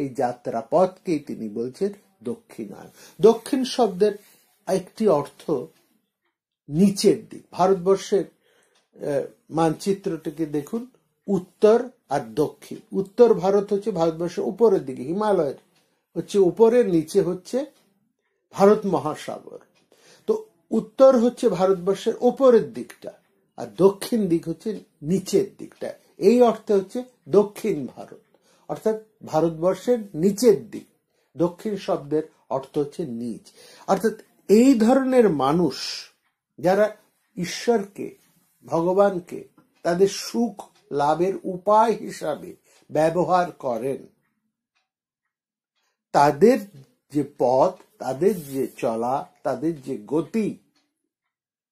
এই যাত্রা পথকেই তিনি বলছেন দক্ষিণায়ন। দক্ষিণ শব্দের একটি অর্থ নিচের দিক। ভারতবর্ষের মানচিত্রটিকে দেখুন, উত্তর আর দক্ষিণ। উত্তর ভারত হচ্ছে ভারতবর্ষের উপরের দিকে, হিমালয়ের হচ্ছে উপরের, নিচে হচ্ছে ভারত মহাসাগর। তো উত্তর হচ্ছে ভারতবর্ষের উপরের দিকটা আর দক্ষিণ দিক হচ্ছে নিচের দিকটা। এই অর্থে হচ্ছে দক্ষিণ ভারত, অর্থাৎ ভারতবর্ষের নিচের দিক। দক্ষিণ শব্দের অর্থ হচ্ছে নিচ। অর্থাৎ এই ধরনের মানুষ যারা ঈশ্বরকে, ভগবানকে তাদের সুখ লাভের উপায় হিসাবে ব্যবহার করেন, তাদের যে পথ, তাদের যে চলা, তাদের যে গতি,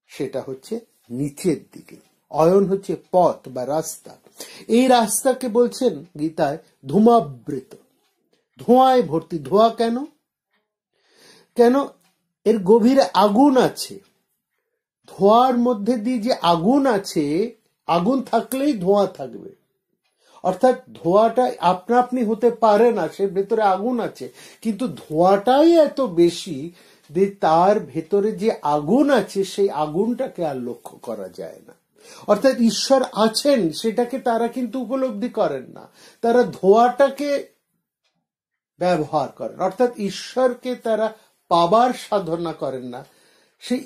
সেটা হচ্ছে নিচের দিকে। অয়ন হচ্ছে পথ বা রাস্তা। এই রাস্তাকে বলছেন গীতায় ধূমাবৃত, ধোঁয়ায় ভর্তি। ধোঁয়া কেন? কেন? এর গভীরে আগুন আছে। ধোঁয়ার মধ্যে দিয়ে যে আগুন আছে, আগুন থাকলেই ধোঁয়া থাকবে। অর্থাৎ ধোঁয়াটা আপনা আপনি হতে পারে না, সে ভেতরে আগুন আছে, কিন্তু ধোঁয়াটাই এত বেশি যে তার ভেতরে যে আগুন আছে সেই আগুনটাকে আর লক্ষ্য করা যায় না। অর্থাৎ ঈশ্বর আছেন সেটাকে তারা কিন্তু উপলব্ধি করেন না, তারা ধোঁয়াটাকে ব্যবহার করেন। অর্থাৎ ঈশ্বরকে তারা পাবার সাধনা করেন না। সেই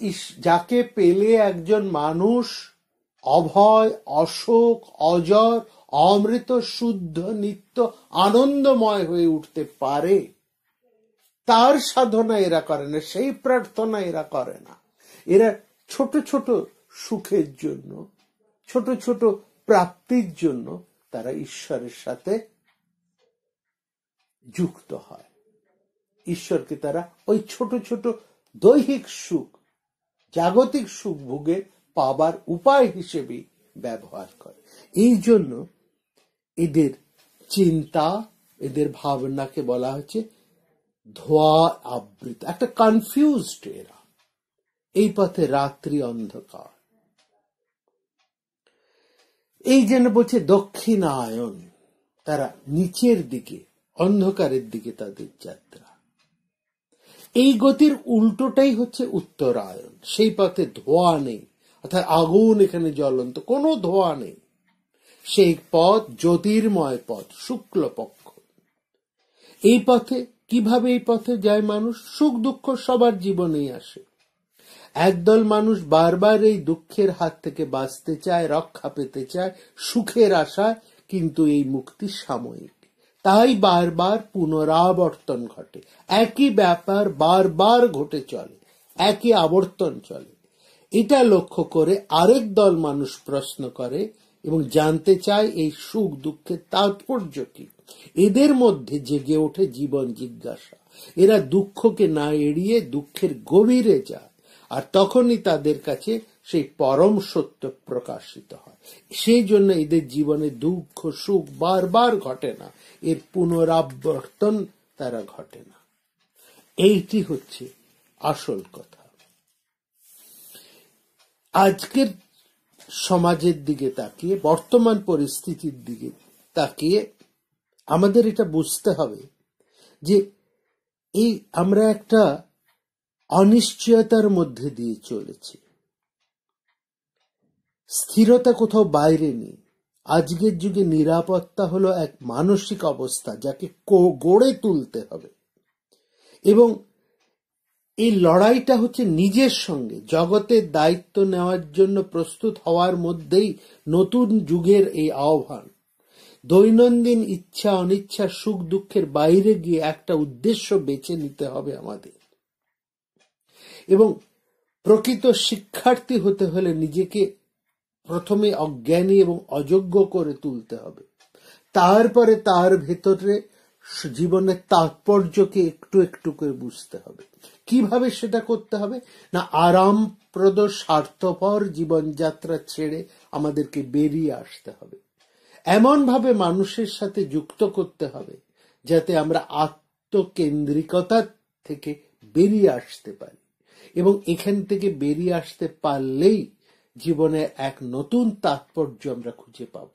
যাকে পেলে একজন মানুষ অভয়, অশোক, অজর, অমৃত, শুদ্ধ, নিত্য আনন্দময় হয়ে উঠতে পারে, তার সাধনা এরা করে না, সেই প্রার্থনা এরা করে না। এরা ছোট ছোট সুখের জন্য, ছোট ছোট প্রাপ্তির জন্য তারা ঈশ্বরের সাথে যুক্ত হয়। ঈশ্বরকে তারা ওই ছোট ছোট দৈহিক সুখ, জাগতিক সুখ ভোগে পাবার উপায় হিসেবে ব্যবহার করে। এই জন্য এদের চিন্তা, এদের ভাবনাকে বলা হচ্ছে ধোঁয়া আবৃত, একটা কনফিউজড এরা। এই পথে রাত্রি অন্ধকার। এই জন্য বলছে দক্ষিণায়ন, তারা নিচের দিকে, অন্ধকারের দিকে তাদের যাত্রা। এই গতির উল্টোটাই হচ্ছে উত্তরায়ণ। সেই পথে ধোঁয়া নেই, অর্থাৎ আগুন এখানে জ্বলন্ত, কোনো ধোঁয়া নেই। সেই পথ জ্যোতির্ময় পথ, শুক্লপক্ষ। এই পথে কিভাবে এই পথে যায় মানুষ? সুখ দুঃখ সবার জীবনেই আসে। একদল মানুষ বারবার এই দুঃখের হাত থেকে বাঁচতে চায়, রক্ষা পেতে চায় সুখের আশায়, কিন্তু এই মুক্তি সাময়িক। তাই বারবার পুনরাবর্তন ঘটে, একই ব্যাপার বারবার ঘটে চলে, একই আবর্তন চলে। এটা লক্ষ্য করে আরেক দল মানুষ প্রশ্ন করে এবং জানতে চায় এই সুখ দুঃখের তাৎপর্য কি। এদের মধ্যে জেগে ওঠে জীবন জিজ্ঞাসা। এরা দুঃখকে না এড়িয়ে দুঃখের গভীরে যায়, আর তখনই তাদের কাছে সেই পরম সত্য প্রকাশিত হয়। সেই জন্য এদের জীবনে দুঃখ সুখ বারবার ঘটে না, এর পুনরাবর্তন তারা ঘটে না। এইটি হচ্ছে আসল কথা। আজকের সমাজের দিকে তাকিয়ে, বর্তমান পরিস্থিতির দিকে তাকিয়ে আমাদের এটা বুঝতে হবে যে এই আমরা একটা অনিশ্চয়তার মধ্যে দিয়ে চলেছি। স্থিরতা কোথাও বাইরে নেই। আজকের যুগে নিরাপত্তা হলো এক মানসিক অবস্থা যাকে গড়ে তুলতে হবে, এবং এই লড়াইটা হচ্ছে নিজের সঙ্গে। জগতের দায়িত্ব নেওয়ার জন্য প্রস্তুত হওয়ার মধ্যেই নতুন যুগের এই আহ্বান। দৈনন্দিন ইচ্ছা অনিচ্ছা সুখ দুঃখের বাইরে গিয়ে একটা উদ্দেশ্য বেছে নিতে হবে আমাদের। এবং প্রকৃত শিক্ষার্থী হতে হলে নিজেকে প্রথমে অজ্ঞানী এবং অযোগ্য করে তুলতে হবে, তারপরে তার ভেতরে জীবনের তাৎপর্যকে একটু একটু করে বুঝতে হবে। কিভাবে সেটা করতে হবে না, আরামপ্রদ স্বার্থপর জীবনযাত্রা ছেড়ে আমাদেরকে বেরিয়ে আসতে হবে, এমন ভাবে মানুষের সাথে যুক্ত করতে হবে যাতে আমরা আত্মকেন্দ্রিকতা থেকে বেরিয়ে আসতে পারি। এবং এখান থেকে বেরিয়ে আসতে পারলেই জীবনের এক নতুন তাৎপর্য আমরা খুঁজে পাব,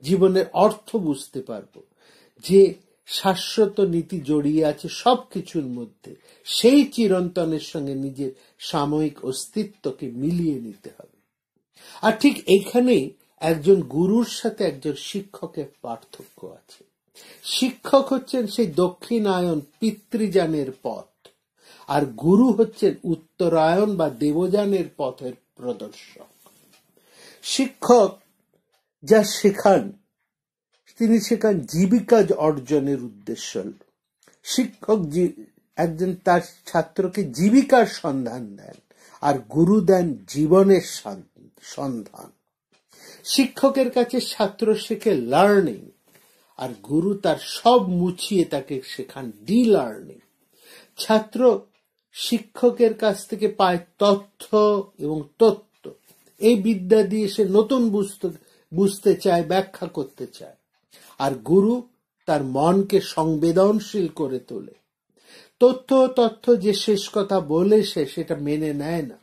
জীবনের অর্থ বুঝতে পারব, যে শাশ্বত নীতি জড়িয়ে আছে সবকিছুর মধ্যে, সেই চিরন্তনের সঙ্গে নিজের সাময়িক অস্তিত্বকে মিলিয়ে নিতে হবে। আর ঠিক এখানেই একজন গুরুর সাথে একজন শিক্ষকের পার্থক্য আছে। শিক্ষক হচ্ছেন সেই দক্ষিণায়ন পিতৃযানের পথ, আর গুরু হচ্ছেন উত্তরায়ণ বা দেবযানের পথের প্রদর্শক। শিক্ষক যা শেখান তিনি শেখান জীবিকা অর্জনের উদ্দেশ্য। শিক্ষক একজন তার ছাত্রকে জীবিকার সন্ধান দেন, আর গুরু দেন জীবনের সন্ধান। শিক্ষকের কাছে ছাত্র শেখে লার্নিং, আর গুরু তার সব মুছিয়ে তাকে শেখান ডি লার্নিং। ছাত্র শিক্ষকের কাছ থেকে পায় তথ্য এবং তত্ত্ব, এই বিদ্যা দিয়ে সে নতুন বুঝতে চায়, ব্যাখ্যা করতে চায়, আর গুরু তার মনকে সংবেদনশীল করে তোলে। তথ্য যে শেষ কথা বলে সেটা মেনে নেয় না,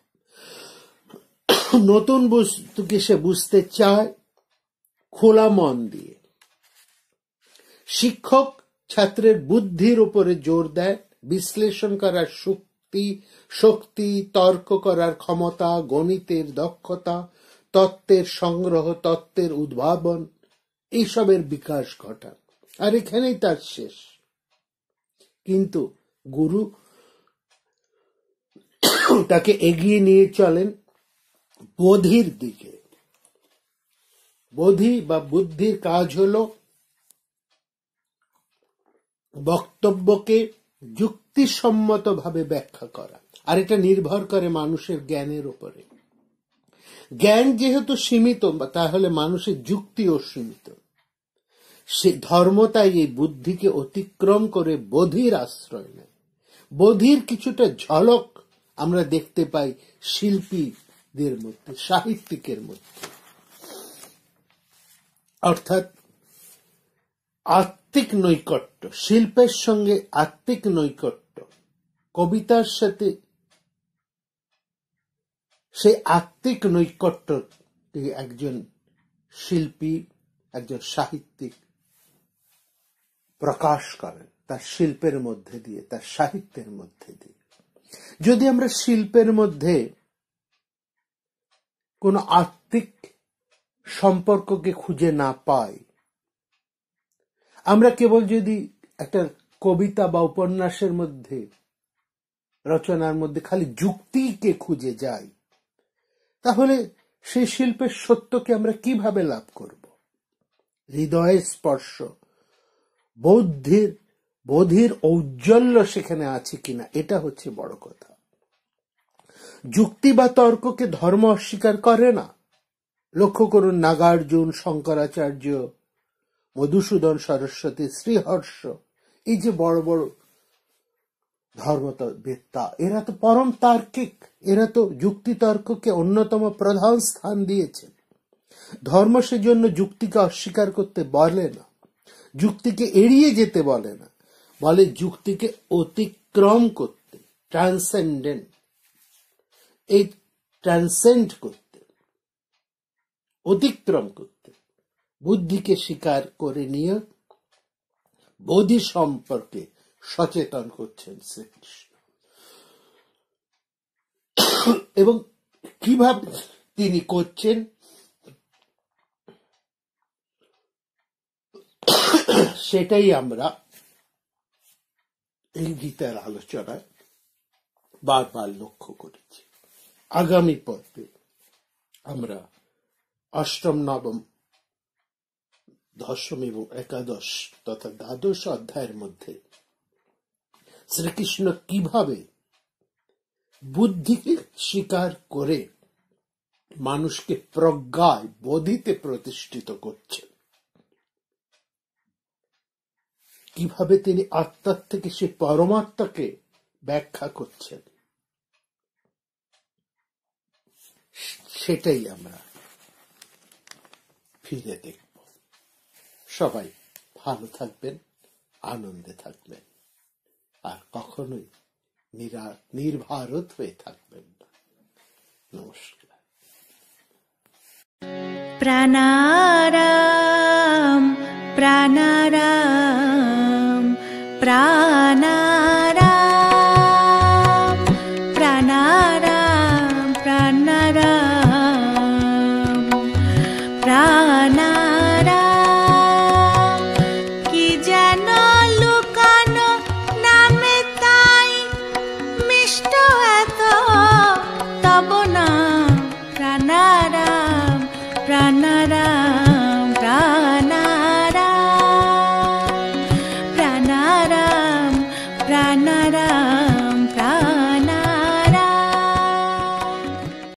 নতুন বস্তুকে সে বুঝতে চায় খোলা মন দিয়ে। শিক্ষক ছাত্রের বুদ্ধির উপরে জোর দেয়, বিশ্লেষণ করার শক্তি, তর্ক করার ক্ষমতা, গণিতের দক্ষতা, তত্ত্বের সংগ্রহ, তত্ত্বের উদ্ভাবন, এইসবের বিকাশ ঘটান। আর এখানেই তার শেষ। কিন্তু গুরু তাকে এগিয়ে নিয়ে চলেন বোধির দিকে। বোধি বা বুদ্ধির কাজ হল বক্তব্যকে যুক্তিসম্মত ভাবে ব্যাখ্যা করা, আর এটা নির্ভর করে মানুষের জ্ঞানের উপরে। জ্ঞান যেহেতু সীমিত, তাহলে মানুষের যুক্তিও সীমিত। সে ধর্ম তাই এই বুদ্ধিকে অতিক্রম করে বোধির আশ্রয় নেয়। বোধির কিছুটা ঝলক আমরা দেখতে পাই শিল্পীদের মধ্যে, সাহিত্যিকের মধ্যে। অর্থাৎ আত্মিক নৈকট্য, শিল্পের সঙ্গে আত্মিক নৈকট্য, কবিতার সাথে সেই আত্মিক নৈকট্য একজন শিল্পী, একজন সাহিত্যিক প্রকাশ করেন তার শিল্পের মধ্যে দিয়ে, তার সাহিত্যের মধ্যে দিয়ে। যদি আমরা শিল্পের মধ্যে কোন আত্মিক সম্পর্ককে খুঁজে না পাই, আমরা কেবল যদি একটা কবিতা বা উপন্যাসের মধ্যে, রচনার মধ্যে খালি যুক্তিকে খুঁজে যাই, তাহলে সেই শিল্পের সত্যকে আমরা কিভাবে লাভ করব? হৃদয়ের স্পর্শ, বোধির ঔজ্জ্বল্য সেখানে আছে কিনা, এটা হচ্ছে বড় কথা। যুক্তি বা তর্ককে ধর্ম অস্বীকার করে না। লক্ষ্য করুন, নাগার্জুন, শঙ্করাচার্য, মধুসূদন সরস্বতী, শ্রীহর্ষ, এই যে বড় বড় ধর্মবেত্তা, এরা তো পরম তার্কিক, এরা তো যুক্তি তর্ককে অন্যতম প্রধান স্থান দিয়েছেন। ধর্ম সেজন্য যুক্তিকে অস্বীকার করতে বলে না, যুক্তিকে এড়িয়ে যেতে বলে না, বলে যুক্তিকে অতিক্রম করতে, ট্রান্সেন্ডেন্ট, এই ট্রান্সেন্ড করতে, অতিক্রম করতে, বুদ্ধিকে স্বীকার করে নিয়ে বোধি সম্পর্কে সচেতন করছেন শ্রীকৃষ্ণ। এবং কিভাবে তিনি করছেন সেটাই আমরা এই গীতার আলোচনায় বারবার লক্ষ্য করেছি। আগামী পর্বে আমরা অষ্টম নবম দশম এবং একাদশ তথা দ্বাদশ অধ্যায়ের মধ্যে শ্রীকৃষ্ণ কিভাবে বুদ্ধিকে স্বীকার করে মানুষকে প্রজ্ঞায় বোধিতে প্রতিষ্ঠিত করছেন, কিভাবে তিনি আত্মার থেকে সে পরমাত্মাকে ব্যাখ্যা করছেন, সেটাই আমরা ফিরে দেখব। সবাই ভালো থাকবেন, আনন্দে থাকবেন, আর কখনোই নির্ভারত হয়ে থাকবেন না। নমস্কার। প্রাণারাম প্রাণারাম প্রাণারাম প্রাণারাম প্রাণারাম প্রাণারাম কি যেন লুকানো নামে তাই মিষ্ট এত তব নাম প্রাণারাম প্রাণারাম।